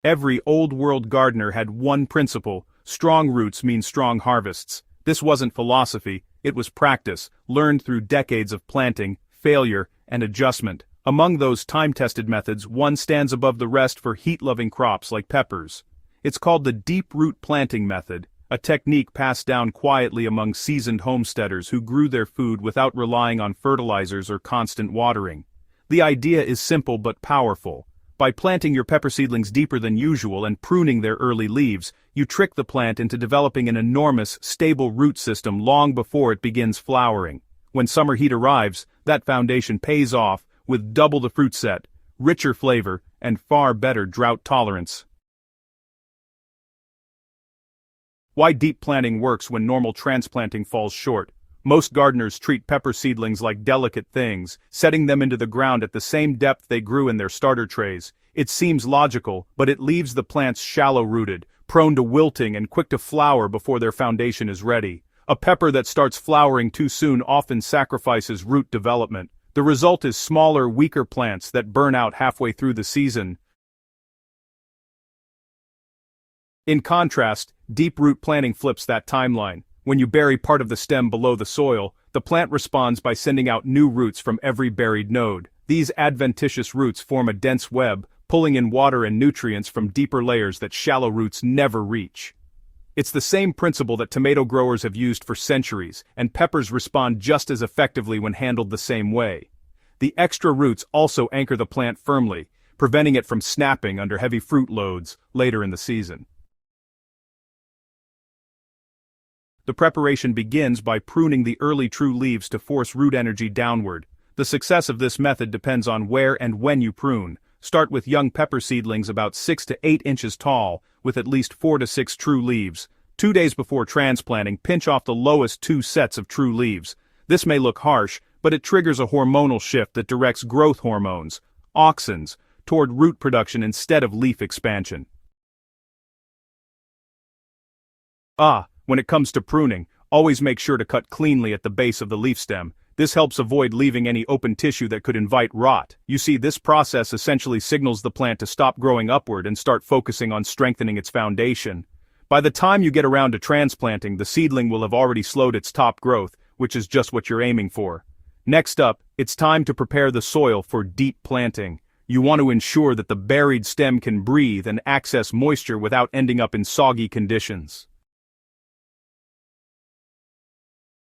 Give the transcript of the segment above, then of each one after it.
Every old-world gardener had one principle: strong roots mean strong harvests. This wasn't philosophy, it was practice, learned through decades of planting, failure, and adjustment. Among those time-tested methods, one stands above the rest for heat-loving crops like peppers. It's called the deep root planting method, a technique passed down quietly among seasoned homesteaders who grew their food without relying on fertilizers or constant watering. The idea is simple but powerful. By planting your pepper seedlings deeper than usual and pruning their early leaves, you trick the plant into developing an enormous, stable root system long before it begins flowering. When summer heat arrives, that foundation pays off with double the fruit set, richer flavor, and far better drought tolerance. Why deep planting works when normal transplanting falls short. Most gardeners treat pepper seedlings like delicate things, setting them into the ground at the same depth they grew in their starter trays. It seems logical, but it leaves the plants shallow-rooted, prone to wilting and quick to flower before their foundation is ready. A pepper that starts flowering too soon often sacrifices root development. The result is smaller, weaker plants that burn out halfway through the season. In contrast, deep root planting flips that timeline. When you bury part of the stem below the soil, the plant responds by sending out new roots from every buried node. These adventitious roots form a dense web, pulling in water and nutrients from deeper layers that shallow roots never reach. It's the same principle that tomato growers have used for centuries, and peppers respond just as effectively when handled the same way. The extra roots also anchor the plant firmly, preventing it from snapping under heavy fruit loads later in the season. The preparation begins by pruning the early true leaves to force root energy downward. The success of this method depends on where and when you prune. Start with young pepper seedlings about 6 to 8 inches tall, with at least 4 to 6 true leaves. 2 days before transplanting, pinch off the lowest 2 sets of true leaves. This may look harsh, but it triggers a hormonal shift that directs growth hormones, auxins, toward root production instead of leaf expansion. When it comes to pruning, always make sure to cut cleanly at the base of the leaf stem. This helps avoid leaving any open tissue that could invite rot. You see, this process essentially signals the plant to stop growing upward and start focusing on strengthening its foundation. By the time you get around to transplanting, the seedling will have already slowed its top growth, which is just what you're aiming for. Next up, it's time to prepare the soil for deep planting. You want to ensure that the buried stem can breathe and access moisture without ending up in soggy conditions.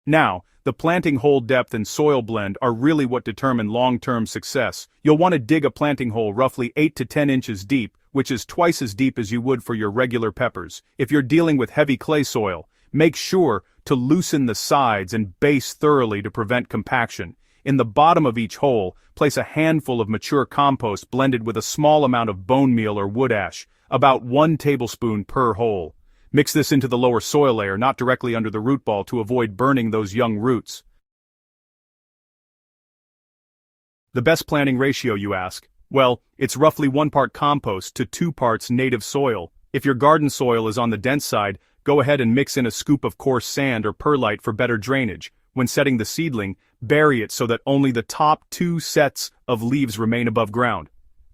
Now, the planting hole depth and soil blend are really what determine long-term success. You'll want to dig a planting hole roughly 8 to 10 inches deep, which is twice as deep as you would for your regular peppers. If you're dealing with heavy clay soil, make sure to loosen the sides and base thoroughly to prevent compaction. In the bottom of each hole, place a handful of mature compost blended with a small amount of bone meal or wood ash, about 1 tablespoon per hole. Mix this into the lower soil layer, not directly under the root ball, to avoid burning those young roots. The best planting ratio, you ask? Well, it's roughly 1 part compost to 2 parts native soil. If your garden soil is on the dense side, go ahead and mix in a scoop of coarse sand or perlite for better drainage. When setting the seedling, bury it so that only the top 2 sets of leaves remain above ground.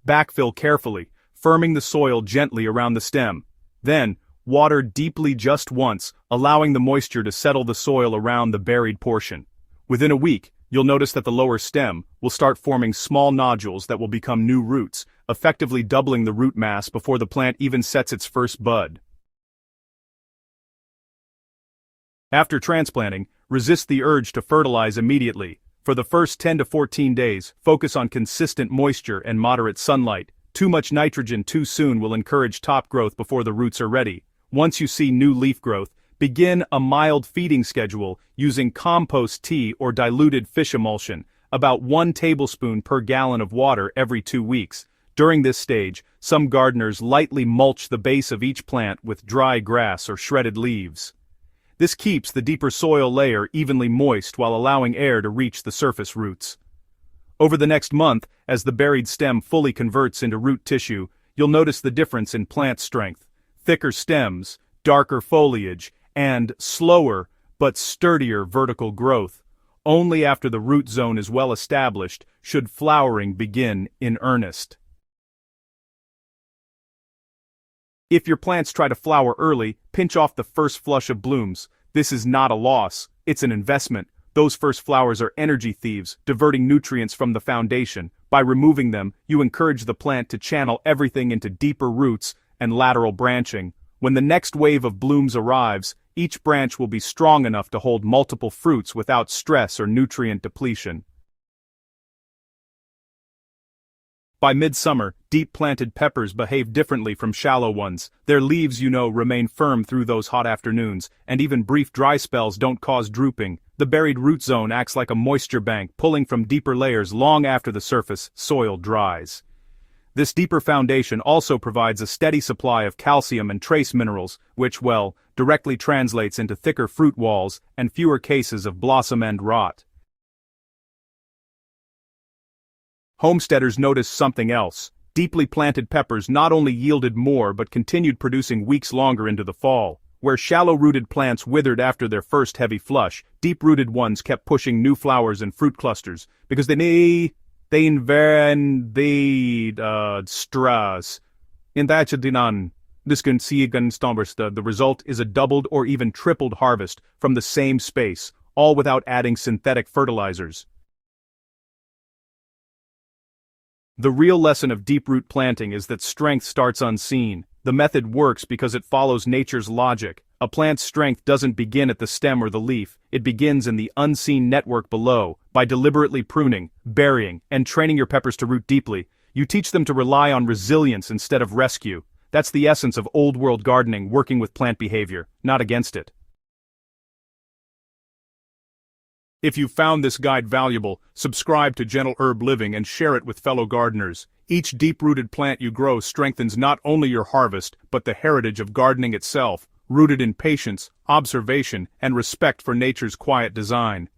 Backfill carefully, firming the soil gently around the stem. Then, water deeply just once, allowing the moisture to settle the soil around the buried portion. Within a week, you'll notice that the lower stem will start forming small nodules that will become new roots, effectively doubling the root mass before the plant even sets its first bud. After transplanting, resist the urge to fertilize immediately. For the first 10 to 14 days, focus on consistent moisture and moderate sunlight. Too much nitrogen too soon will encourage top growth before the roots are ready. Once you see new leaf growth, begin a mild feeding schedule using compost tea or diluted fish emulsion, about 1 tablespoon per gallon of water every 2 weeks. During this stage, some gardeners lightly mulch the base of each plant with dry grass or shredded leaves. This keeps the deeper soil layer evenly moist while allowing air to reach the surface roots. Over the next month, as the buried stem fully converts into root tissue, you'll notice the difference in plant strength. Thicker stems, darker foliage, and slower but sturdier vertical growth. Only after the root zone is well established should flowering begin in earnest. If your plants try to flower early, pinch off the first flush of blooms. This is not a loss, it's an investment. Those first flowers are energy thieves, diverting nutrients from the foundation. By removing them, you encourage the plant to channel everything into deeper roots and lateral branching. When the next wave of blooms arrives, each branch will be strong enough to hold multiple fruits without stress or nutrient depletion. By midsummer, deep-planted peppers behave differently from shallow ones. Their leaves, remain firm through those hot afternoons, and even brief dry spells don't cause drooping. The buried root zone acts like a moisture bank, pulling from deeper layers long after the surface soil dries. This deeper foundation also provides a steady supply of calcium and trace minerals, which, directly translates into thicker fruit walls and fewer cases of blossom end rot. Homesteaders noticed something else. Deeply planted peppers not only yielded more but continued producing weeks longer into the fall. Where shallow-rooted plants withered after their first heavy flush, deep-rooted ones kept pushing new flowers and fruit clusters, because they invade stress. In that the result is a doubled or even tripled harvest from the same space, all without adding synthetic fertilizers. The real lesson of deep-root planting is that strength starts unseen. The method works because it follows nature's logic. A plant's strength doesn't begin at the stem or the leaf, it begins in the unseen network below. By deliberately pruning, burying, and training your peppers to root deeply, you teach them to rely on resilience instead of rescue. That's the essence of old-world gardening, working with plant behavior, not against it. If you found this guide valuable, subscribe to Gentle Herb Living and share it with fellow gardeners. Each deep-rooted plant you grow strengthens not only your harvest, but the heritage of gardening itself, rooted in patience, observation, and respect for nature's quiet design.